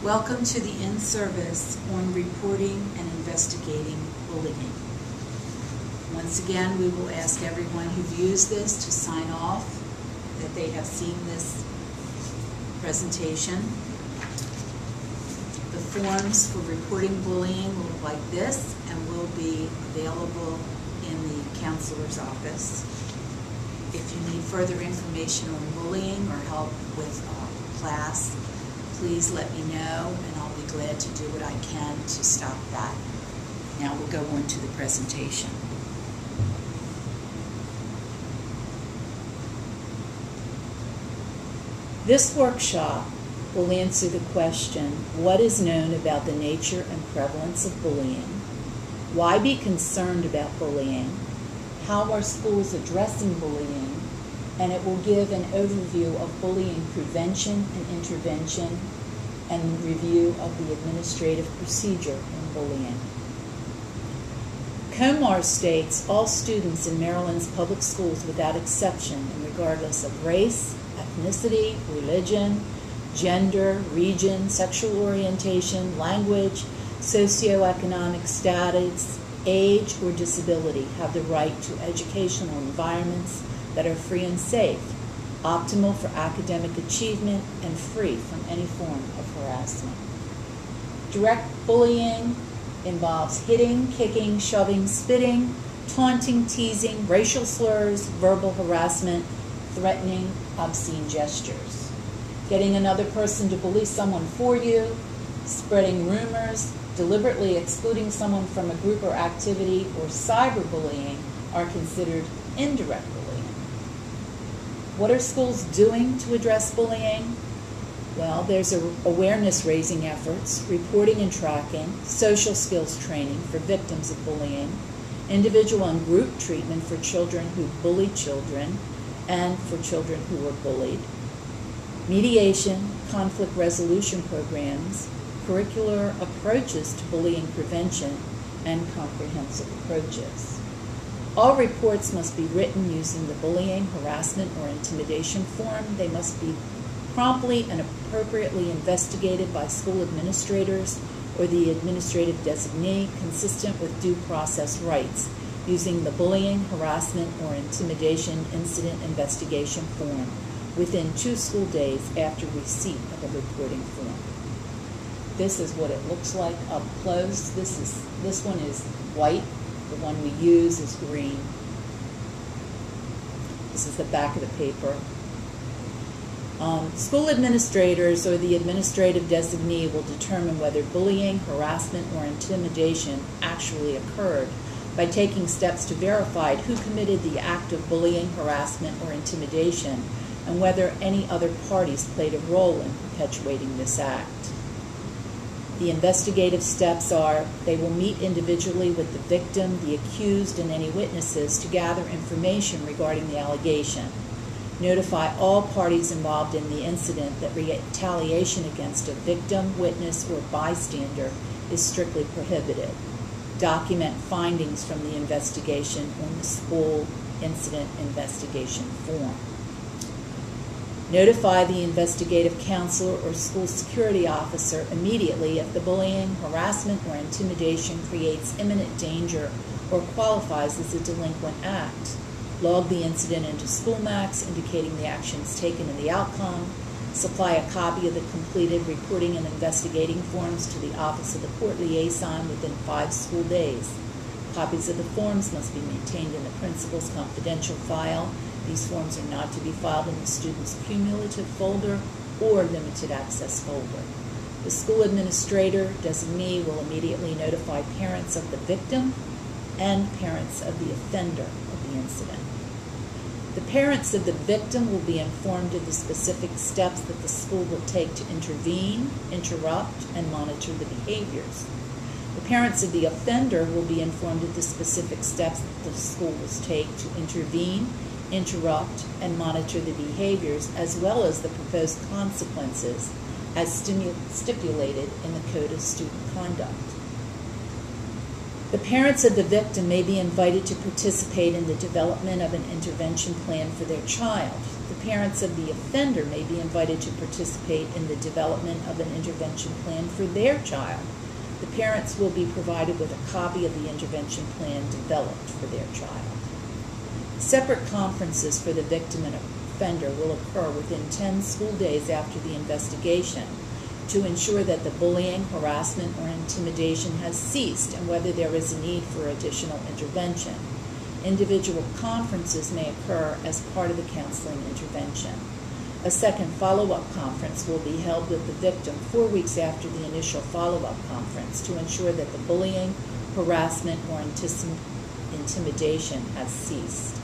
Welcome to the in-service on reporting and investigating bullying. Once again, we will ask everyone who views this to sign off that they have seen this presentation. The forms for reporting bullying will look like this and will be available in the counselor's office. If you need further information on bullying or help with class, please let me know, and I'll be glad to do what I can to stop that. Now we'll go on to the presentation. This workshop will answer the question, what is known about the nature and prevalence of bullying? Why be concerned about bullying? How are schools addressing bullying? And it will give an overview of bullying prevention and intervention and review of the administrative procedure in bullying. Comar states all students in Maryland's public schools without exception and regardless of race, ethnicity, religion, gender, region, sexual orientation, language, socioeconomic status, age, or disability have the right to educational environments that are free and safe, optimal for academic achievement, and free from any form of harassment. Direct bullying involves hitting, kicking, shoving, spitting, taunting, teasing, racial slurs, verbal harassment, threatening, obscene gestures. Getting another person to bully someone for you, spreading rumors, deliberately excluding someone from a group or activity, or cyberbullying are considered indirect bullying. What are schools doing to address bullying? Well, there's awareness-raising efforts, reporting and tracking, social skills training for victims of bullying, individual and group treatment for children who bully children and for children who are bullied, mediation, conflict resolution programs, curricular approaches to bullying prevention, and comprehensive approaches. All reports must be written using the bullying, harassment, or intimidation form. They must be promptly and appropriately investigated by school administrators or the administrative designee consistent with due process rights using the bullying, harassment, or intimidation incident investigation form within 2 school days after receipt of a reporting form. This is what it looks like up close. This one is white. The one we use is green. This is the back of the paper. School administrators or the administrative designee will determine whether bullying, harassment, or intimidation actually occurred by taking steps to verify who committed the act of bullying, harassment, or intimidation, and whether any other parties played a role in perpetuating this act. The investigative steps are they will meet individually with the victim, the accused, and any witnesses to gather information regarding the allegation. Notify all parties involved in the incident that retaliation against a victim, witness, or bystander is strictly prohibited. Document findings from the investigation on the school incident investigation form. Notify the investigative counselor or school security officer immediately if the bullying, harassment, or intimidation creates imminent danger or qualifies as a delinquent act. Log the incident into SchoolMax, indicating the actions taken and the outcome. Supply a copy of the completed reporting and investigating forms to the Office of the Court Liaison within 5 school days. Copies of the forms must be maintained in the principal's confidential file. These forms are not to be filed in the student's cumulative folder or limited access folder. The school administrator designee will immediately notify parents of the victim and parents of the offender of the incident. The parents of the victim will be informed of the specific steps that the school will take to intervene, interrupt, and monitor the behaviors. The parents of the offender will be informed of the specific steps that the school will take to intervene, interrupt, and monitor the behaviors, as well as the proposed consequences as stipulated in the Code of Student Conduct. The parents of the victim may be invited to participate in the development of an intervention plan for their child. The parents of the offender may be invited to participate in the development of an intervention plan for their child. The parents will be provided with a copy of the intervention plan developed for their child. Separate conferences for the victim and offender will occur within 10 school days after the investigation to ensure that the bullying, harassment, or intimidation has ceased and whether there is a need for additional intervention. Individual conferences may occur as part of the counseling intervention. A second follow-up conference will be held with the victim 4 weeks after the initial follow-up conference to ensure that the bullying, harassment, or intimidation has ceased.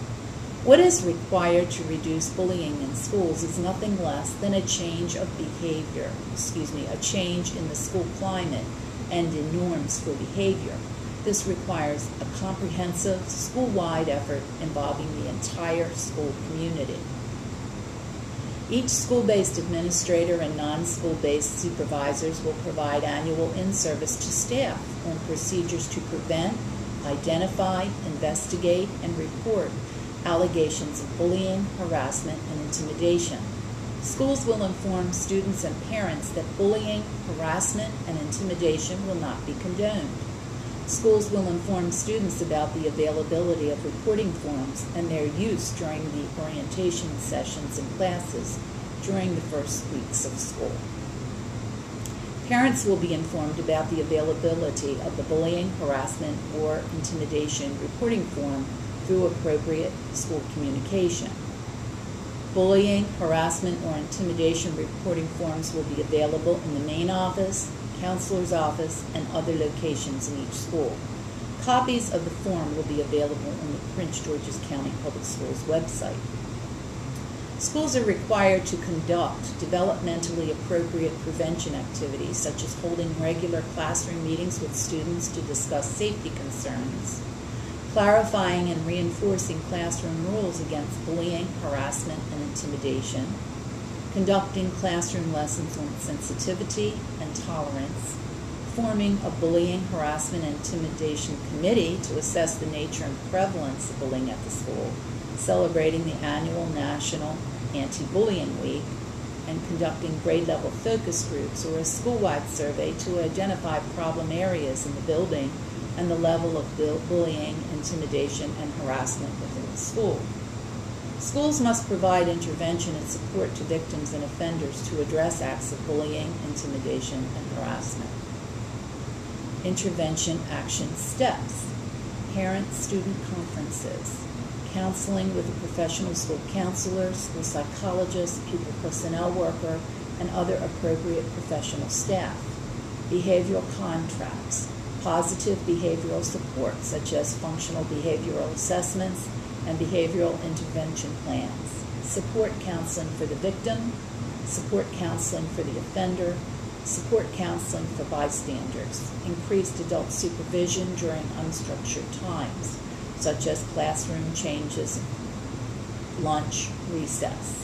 What is required to reduce bullying in schools is nothing less than a change of behavior, a change in the school climate and in norms for behavior. This requires a comprehensive, school-wide effort involving the entire school community. Each school-based administrator and non-school-based supervisors will provide annual in-service to staff on procedures to prevent, identify, investigate, and report allegations of bullying, harassment, and intimidation. Schools will inform students and parents that bullying, harassment, and intimidation will not be condoned. Schools will inform students about the availability of reporting forms and their use during the orientation sessions and classes during the first weeks of school. Parents will be informed about the availability of the bullying, harassment, or intimidation reporting form through appropriate school communication. Bullying, harassment, or intimidation reporting forms will be available in the main office, counselor's office, and other locations in each school. Copies of the form will be available on the Prince George's County Public Schools website. Schools are required to conduct developmentally appropriate prevention activities, such as holding regular classroom meetings with students to discuss safety concerns, clarifying and reinforcing classroom rules against bullying, harassment, and intimidation, conducting classroom lessons on sensitivity and tolerance, forming a bullying, harassment, and intimidation committee to assess the nature and prevalence of bullying at the school, celebrating the annual National Anti-Bullying Week, and conducting grade-level focus groups or a school-wide survey to identify problem areas in the building and the level of bullying, intimidation, and harassment within the school. Schools must provide intervention and support to victims and offenders to address acts of bullying, intimidation, and harassment. Intervention action steps: parent-student conferences, counseling with a professional school counselor, school psychologist, pupil personnel worker, and other appropriate professional staff, behavioral contracts, positive behavioral support such as functional behavioral assessments and behavioral intervention plans, support counseling for the victim, support counseling for the offender, support counseling for bystanders, increased adult supervision during unstructured times, such as classroom changes, lunch, recess.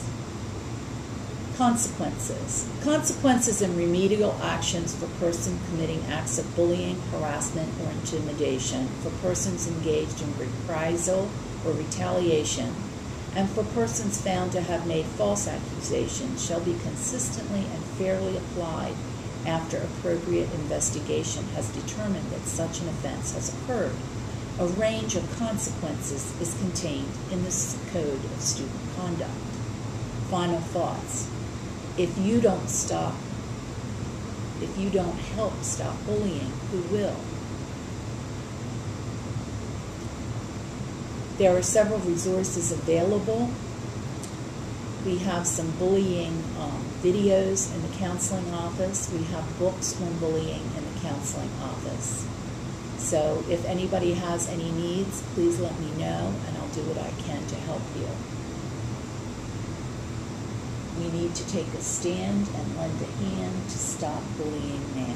Consequences. Consequences and remedial actions for persons committing acts of bullying, harassment, or intimidation, for persons engaged in reprisal or retaliation, and for persons found to have made false accusations shall be consistently and fairly applied after appropriate investigation has determined that such an offense has occurred. A range of consequences is contained in this Code of Student Conduct. Final thoughts. If you don't help stop bullying, who will? There are several resources available. We have some bullying videos in the counseling office. We have books on bullying in the counseling office. So if anybody has any needs, please let me know, and I'll do what I can to help you. We need to take a stand and lend a hand to stop bullying now.